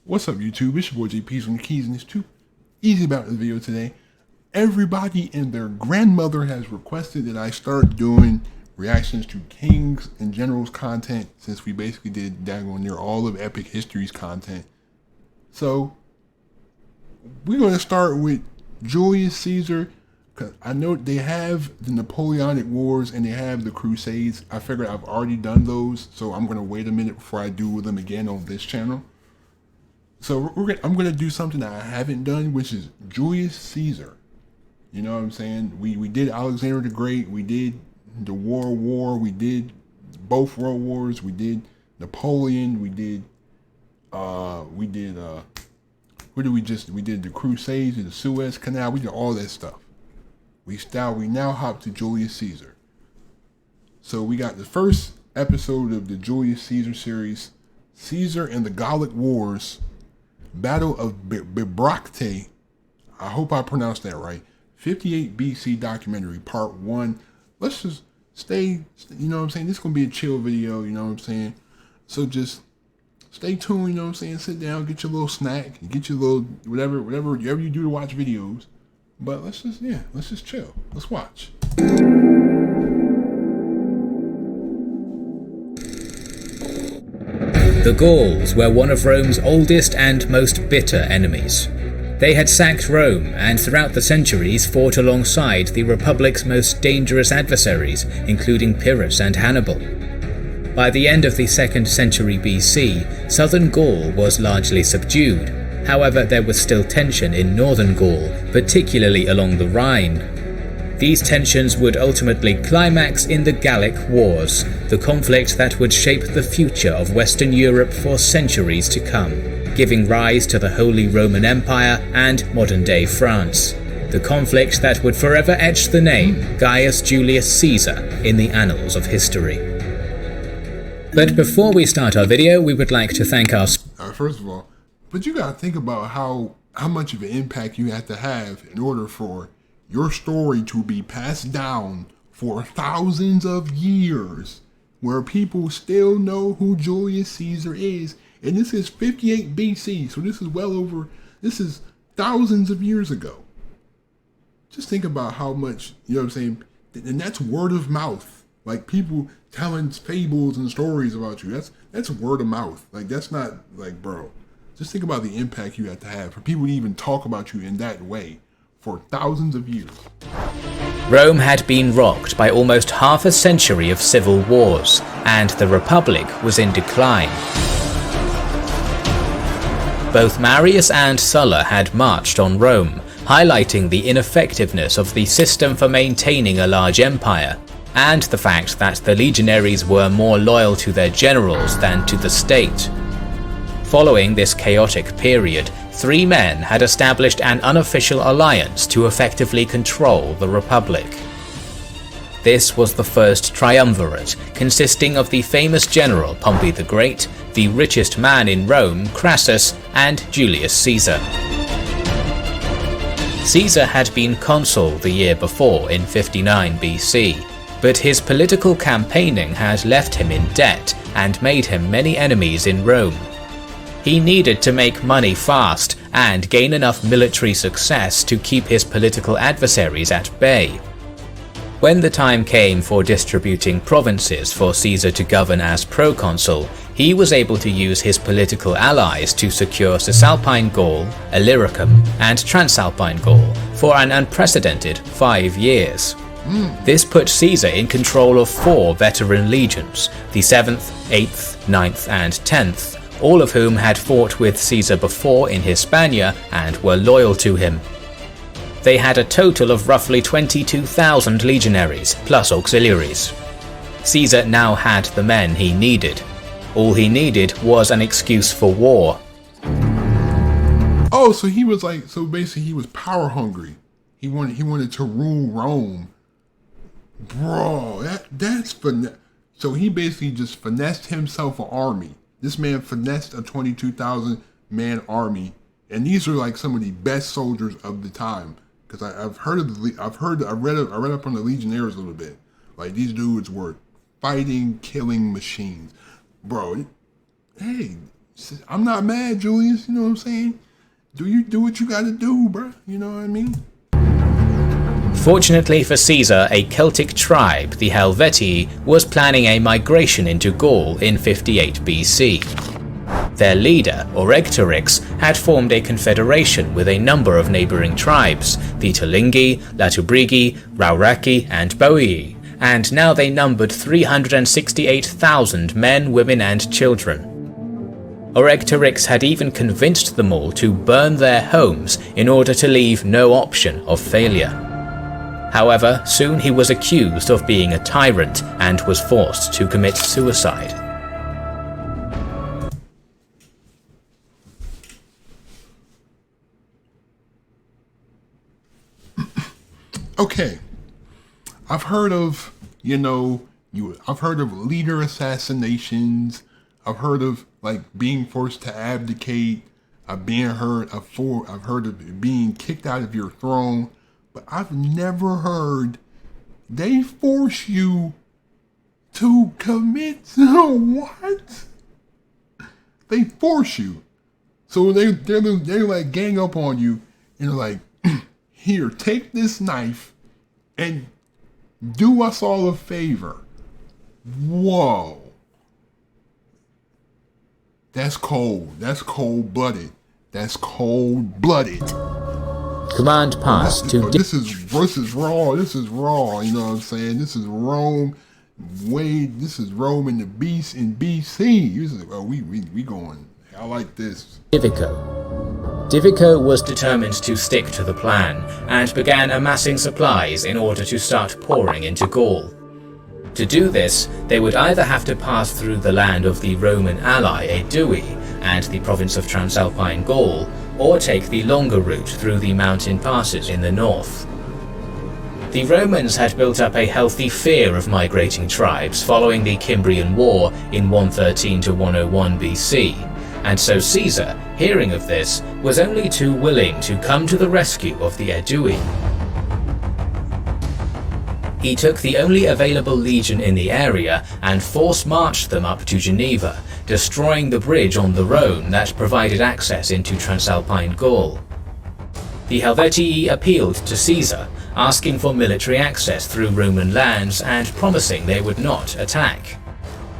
What's up, YouTube? It's your boy JP's on the keys, and it's too easy about this video today. Everybody and their grandmother has requested that I start doing reactions to Kings and Generals content, since we basically did daggone near all of Epic History's content. So we're going to start with Julius Caesar, because I know they have the Napoleonic Wars and they have the Crusades. I figured I've already done those, so I'm going to wait a minute before I do them again on this channel. So I'm going to do something that I haven't done, which is Julius Caesar. You know what I'm saying? We did Alexander the Great, we did the War, we did both World Wars, we did Napoleon, we did the Crusades, the Suez Canal, we did all that stuff. We now hop to Julius Caesar. So we got the first episode of the Julius Caesar series, Caesar and the Gallic Wars, Battle of Bibracte. I hope I pronounced that right. 58 BC documentary, part 1. Let's just stay, you know what I'm saying? This is going to be a chill video, you know what I'm saying? So just stay tuned, you know what I'm saying? Sit down, get your little snack, get your little whatever you do to watch videos. But let's just chill. Let's watch. The Gauls were one of Rome's oldest and most bitter enemies. They had sacked Rome and throughout the centuries fought alongside the Republic's most dangerous adversaries, including Pyrrhus and Hannibal. By the end of the 2nd century BC, southern Gaul was largely subdued. However, there was still tension in northern Gaul, particularly along the Rhine. These tensions would ultimately climax in the Gallic Wars, the conflict that would shape the future of Western Europe for centuries to come, giving rise to the Holy Roman Empire and modern-day France. The conflict that would forever etch the name Gaius Julius Caesar in the annals of history. But before we start our video, we would like to thank our... First of all, but you gotta think about how much of an impact you have to have in order for your story to be passed down for thousands of years, where people still know who Julius Caesar is. And this is 58 BC, so this is thousands of years ago. Just think about how much, you know what I'm saying? And that's word of mouth. Like, people telling fables and stories about you. That's word of mouth. Like, that's not, like, bro. Just think about the impact you have to have for people to even talk about you in that way for thousands of years. Rome had been rocked by almost half a century of civil wars, and the Republic was in decline. Both Marius and Sulla had marched on Rome, highlighting the ineffectiveness of the system for maintaining a large empire, and the fact that the legionaries were more loyal to their generals than to the state. Following this chaotic period, 3 men had established an unofficial alliance to effectively control the Republic. This was the first triumvirate, consisting of the famous general Pompey the Great, the richest man in Rome, Crassus, and Julius Caesar. Caesar had been consul the year before in 59 BC, but his political campaigning had left him in debt and made him many enemies in Rome. He needed to make money fast and gain enough military success to keep his political adversaries at bay. When the time came for distributing provinces for Caesar to govern as proconsul, he was able to use his political allies to secure Cisalpine Gaul, Illyricum, and Transalpine Gaul for an unprecedented 5 years. This put Caesar in control of 4 veteran legions, the 7th, 8th, 9th, and 10th, all of whom had fought with Caesar before in Hispania and were loyal to him. They had a total of roughly 22,000 legionaries, plus auxiliaries. Caesar now had the men he needed. All he needed was an excuse for war. Oh, so basically he was power hungry. He wanted to rule Rome. Bro, that's finesse. So he basically just finessed himself an army. This man finessed a 22,000 man army, and these are like some of the best soldiers of the time. Because I read up on the Legionnaires a little bit. Like, these dudes were fighting, killing machines, bro. Hey, I'm not mad, Julius. You know what I'm saying? Do what you gotta do, bruh. You know what I mean? Fortunately for Caesar, a Celtic tribe, the Helvetii, was planning a migration into Gaul in 58 BC. Their leader, Oregtorix, had formed a confederation with a number of neighbouring tribes, the Tulingi, Latubrigi, Rauraki and Boii, and now they numbered 368,000 men, women and children. Oregtorix had even convinced them all to burn their homes in order to leave no option of failure. However, soon he was accused of being a tyrant and was forced to commit suicide. Okay, I've heard of, I've heard of leader assassinations. I've heard of like being forced to abdicate. I've heard of being kicked out of your throne, but I've never heard they force you to commit what? They force you. So they like gang up on you and they're like, here, take this knife and do us all a favor. Whoa. That's cold. That's cold-blooded. This is raw. This is raw. You know what I'm saying? This is Rome. This is Rome in the beast in BC. We going. I like this. Divico was determined to stick to the plan and began amassing supplies in order to start pouring into Gaul. To do this, they would either have to pass through the land of the Roman ally Aedui and the province of Transalpine Gaul, or take the longer route through the mountain passes in the north. The Romans had built up a healthy fear of migrating tribes following the Cimbrian War in 113 to 101 BC, and so Caesar, hearing of this, was only too willing to come to the rescue of the Aedui. He took the only available legion in the area and force-marched them up to Geneva, destroying the bridge on the Rhone that provided access into Transalpine Gaul. The Helvetii appealed to Caesar, asking for military access through Roman lands and promising they would not attack.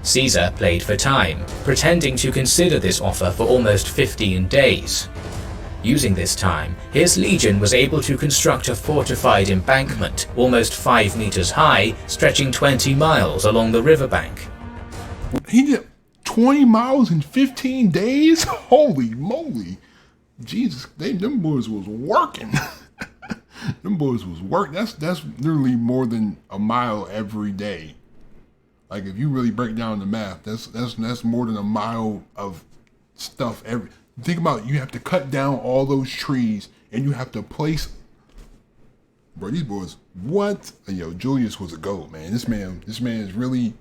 Caesar played for time, pretending to consider this offer for almost 15 days. Using this time, his legion was able to construct a fortified embankment almost 5 meters high, stretching 20 miles along the riverbank. He did 20 miles in 15 days? Holy moly. Jesus, them boys was working. Them boys was working. That's literally more than a mile every day. Like if you really break down the math, that's more than a mile of stuff every. Think about it, you have to cut down all those trees and you have to place. Bro, these boys, what? Yo, Julius was a goat, man. This man is really.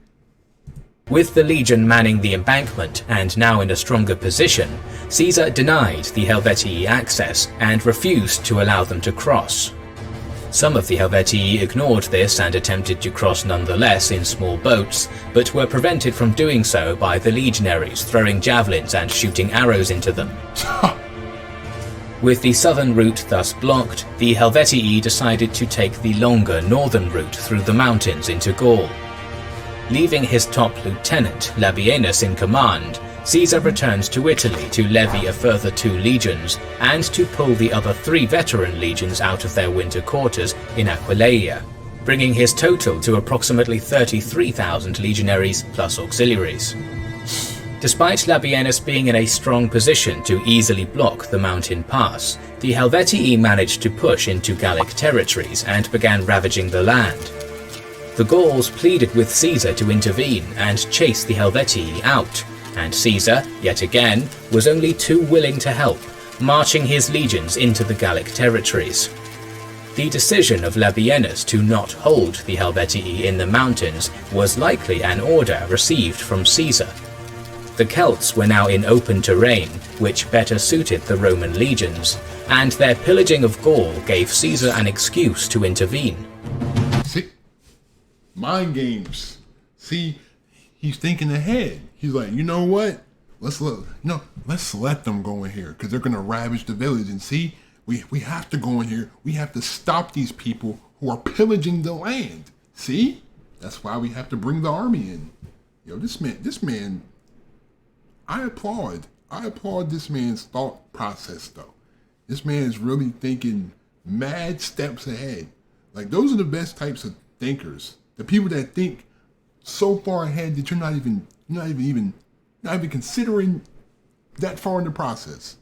With the legion manning the embankment and now in a stronger position, Caesar denied the Helvetii access and refused to allow them to cross. Some of the Helvetii ignored this and attempted to cross nonetheless in small boats, but were prevented from doing so by the legionaries throwing javelins and shooting arrows into them. With the southern route thus blocked, the Helvetii decided to take the longer northern route through the mountains into Gaul. Leaving his top lieutenant, Labienus, in command, Caesar returned to Italy to levy a further 2 legions and to pull the other 3 veteran legions out of their winter quarters in Aquileia, bringing his total to approximately 33,000 legionaries plus auxiliaries. Despite Labienus being in a strong position to easily block the mountain pass, the Helvetii managed to push into Gallic territories and began ravaging the land. The Gauls pleaded with Caesar to intervene and chase the Helvetii out, and Caesar, yet again, was only too willing to help, marching his legions into the Gallic territories. The decision of Labienus to not hold the Helvetii in the mountains was likely an order received from Caesar. The Celts were now in open terrain, which better suited the Roman legions, and their pillaging of Gaul gave Caesar an excuse to intervene. See? Mind games. See, he's thinking ahead. He's like, you know what? let's let them go in here because they're gonna ravage the village. And see, we have to go in here. We have to stop these people who are pillaging the land. See, that's why we have to bring the army in. This man. I applaud this man's thought process though. This man is really thinking mad steps ahead. Like those are the best types of thinkers. The people that think so far ahead that you're not even considering that far in the process.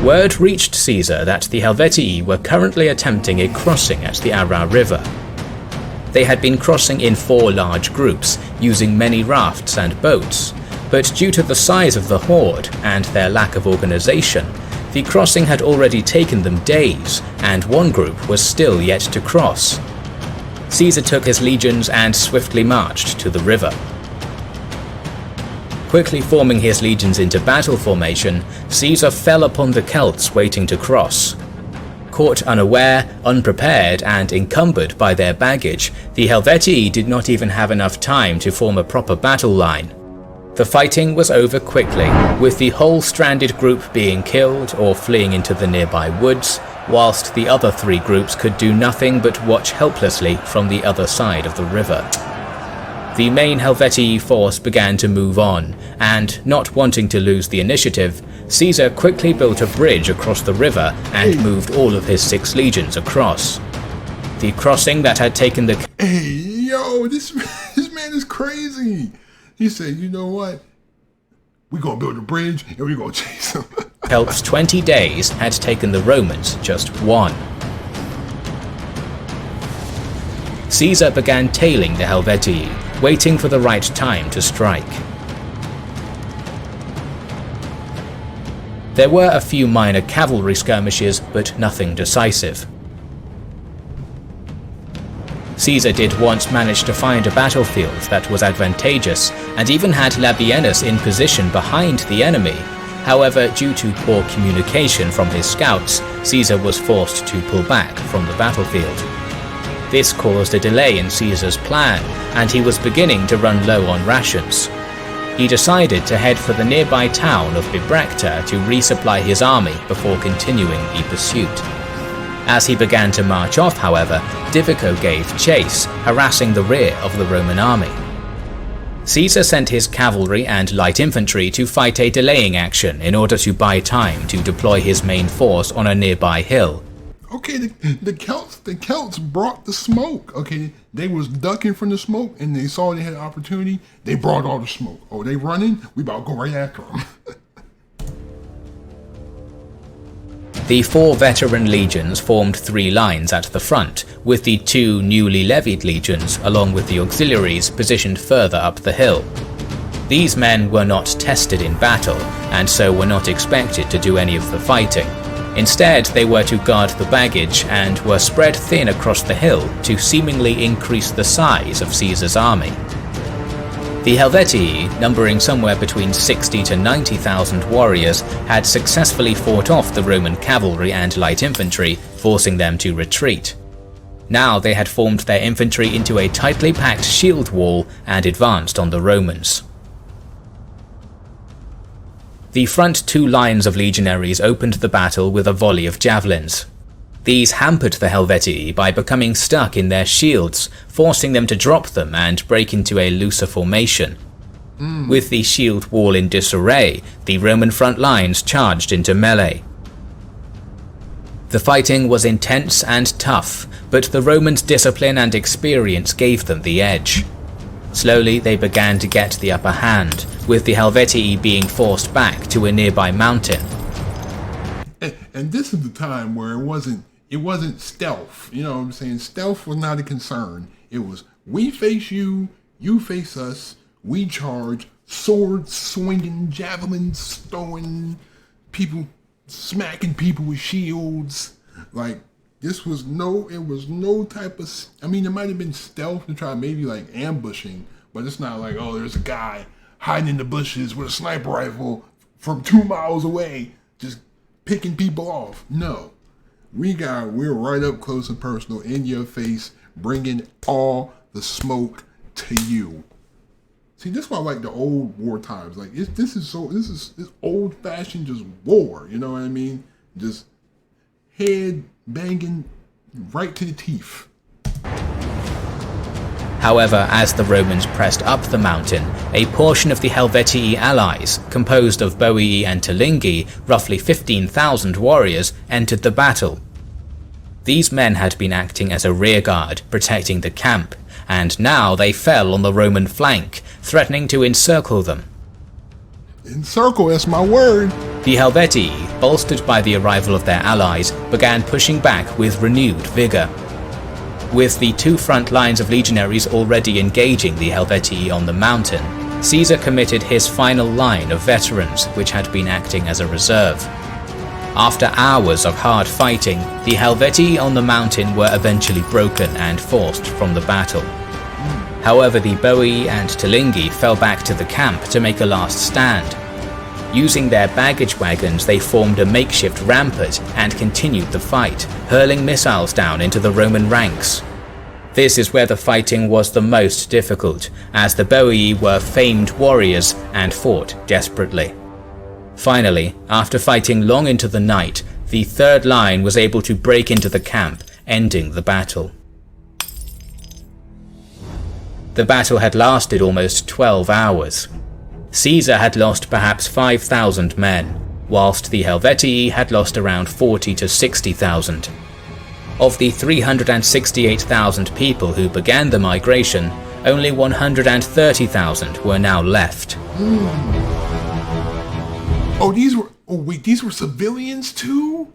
Word reached Caesar that the Helvetii were currently attempting a crossing at the Arar River. They had been crossing in 4 large groups, using many rafts and boats, but due to the size of the horde and their lack of organization, the crossing had already taken them days, and one group was still yet to cross. Caesar took his legions and swiftly marched to the river. Quickly forming his legions into battle formation, Caesar fell upon the Celts waiting to cross. Caught unaware, unprepared, and encumbered by their baggage, the Helvetii did not even have enough time to form a proper battle line. The fighting was over quickly, with the whole stranded group being killed or fleeing into the nearby woods, whilst the other 3 groups could do nothing but watch helplessly from the other side of the river. The main Helvetii force began to move on, and not wanting to lose the initiative, Caesar quickly built a bridge across the river and moved all of his 6 legions across. The crossing that had taken the... Hey, yo, this man is crazy. He said, you know what? We're going to build a bridge and we're going to chase him. Celts 20 days had taken the Romans just 1. Caesar began tailing the Helvetii, waiting for the right time to strike. There were a few minor cavalry skirmishes, but nothing decisive. Caesar did once manage to find a battlefield that was advantageous, and even had Labienus in position behind the enemy. However, due to poor communication from his scouts, Caesar was forced to pull back from the battlefield. This caused a delay in Caesar's plan, and he was beginning to run low on rations. He decided to head for the nearby town of Bibracte to resupply his army before continuing the pursuit. As he began to march off, however, Divico gave chase, harassing the rear of the Roman army. Caesar sent his cavalry and light infantry to fight a delaying action in order to buy time to deploy his main force on a nearby hill. Okay, the Celts brought the smoke. Okay, they was ducking from the smoke and they saw they had an opportunity. They brought all the smoke. Oh, they running? We about to go right after them. The 4 veteran legions formed 3 lines at the front, with the 2 newly levied legions along with the auxiliaries positioned further up the hill. These men were not tested in battle, and so were not expected to do any of the fighting. Instead, they were to guard the baggage and were spread thin across the hill to seemingly increase the size of Caesar's army. The Helvetii, numbering somewhere between 60 to 90,000 warriors, had successfully fought off the Roman cavalry and light infantry, forcing them to retreat. Now they had formed their infantry into a tightly packed shield wall and advanced on the Romans. The front 2 lines of legionaries opened the battle with a volley of javelins. These hampered the Helvetii by becoming stuck in their shields, forcing them to drop them and break into a looser formation. With the shield wall in disarray, the Roman front lines charged into melee. The fighting was intense and tough, but the Romans' discipline and experience gave them the edge. Slowly they began to get the upper hand, with the Helvetii being forced back to a nearby mountain. And this is the time where it wasn't stealth. You know what I'm saying? Stealth was not a concern. It was, we face you, you face us, we charge, swords swinging, javelins throwing, people smacking people with shields. Like, it was no type of, it might have been stealth to try maybe like ambushing, but it's not like, oh, there's a guy hiding in the bushes with a sniper rifle from 2 miles away, just picking people off. No. We're right up close and personal, in your face, bringing all the smoke to you. See, this is why I like the old war times. Like this is old fashioned just war. You know what I mean? Just head banging right to the teeth. However, as the Romans pressed up the mountain, a portion of the Helvetii allies, composed of Boii and Tulingi, roughly 15,000 warriors, entered the battle. These men had been acting as a rearguard, protecting the camp, and now they fell on the Roman flank, threatening to encircle them. Encircle, that's my word. The Helvetii, bolstered by the arrival of their allies, began pushing back with renewed vigour. With the two front lines of legionaries already engaging the Helvetii on the mountain, Caesar committed his final line of veterans, which had been acting as a reserve. After hours of hard fighting, the Helvetii on the mountain were eventually broken and forced from the battle. However, the Boii and Tulingi fell back to the camp to make a last stand. Using their baggage wagons, they formed a makeshift rampart and continued the fight, hurling missiles down into the Roman ranks. This is where the fighting was the most difficult, as the Boii were famed warriors and fought desperately. Finally, after fighting long into the night, the third line was able to break into the camp, ending the battle. The battle had lasted almost 12 hours. Caesar had lost perhaps 5,000 men, whilst the Helvetii had lost around 40 to 60,000. Of the 368,000 people who began the migration, only 130,000 were now left. These were civilians too?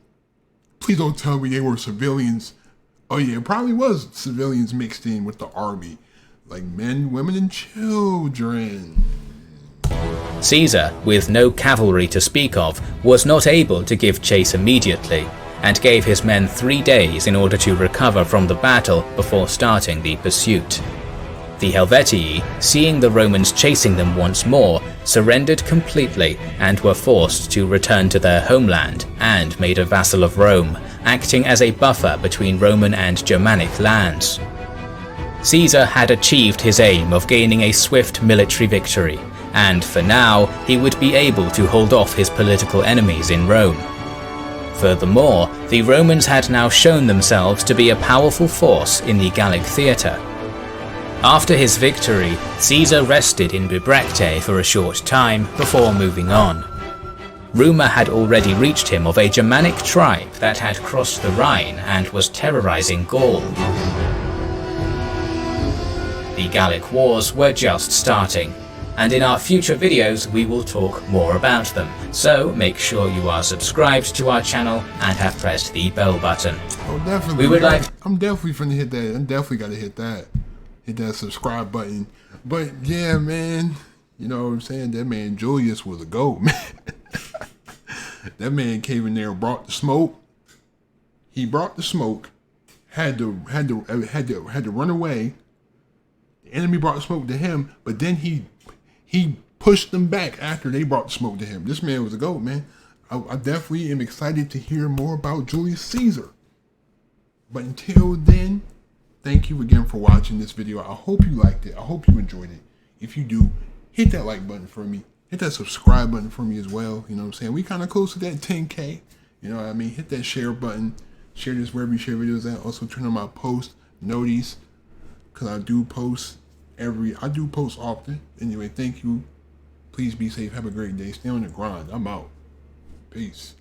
Please don't tell me they were civilians. Oh yeah, it probably was civilians mixed in with the army. Like men, women, and children. Caesar, with no cavalry to speak of, was not able to give chase immediately, and gave his men 3 days in order to recover from the battle before starting the pursuit. The Helvetii, seeing the Romans chasing them once more, surrendered completely and were forced to return to their homeland and made a vassal of Rome, acting as a buffer between Roman and Germanic lands. Caesar had achieved his aim of gaining a swift military victory, and for now he would be able to hold off his political enemies in Rome. Furthermore, the Romans had now shown themselves to be a powerful force in the Gallic theatre. After his victory, Caesar rested in Bibracte for a short time before moving on. Rumour had already reached him of a Germanic tribe that had crossed the Rhine and was terrorizing Gaul. The Gallic Wars were just starting, and in our future videos we will talk more about them, so make sure you are subscribed to our channel and have pressed the bell button. Oh, definitely. I'm definitely finna hit that. I'm definitely gotta hit that. Hit that subscribe button. But yeah, man, you know what I'm saying? That man Julius was a goat, man. That man came in there and brought the smoke. He brought the smoke. Had to run away. The enemy brought the smoke to him, but then he pushed them back after they brought the smoke to him. This man was a goat, man. I definitely am excited to hear more about Julius Caesar. But until then, thank you again for watching this video. I hope you liked it. I hope you enjoyed it. If you do, hit that like button for me. Hit that subscribe button for me as well. You know what I'm saying? We kind of close to that 10K. You know what I mean? Hit that share button. Share this wherever you share videos at. Also turn on my post notice, because I do post often. Anyway, thank you. Please be safe. Have a great day. Stay on the grind. I'm out. Peace.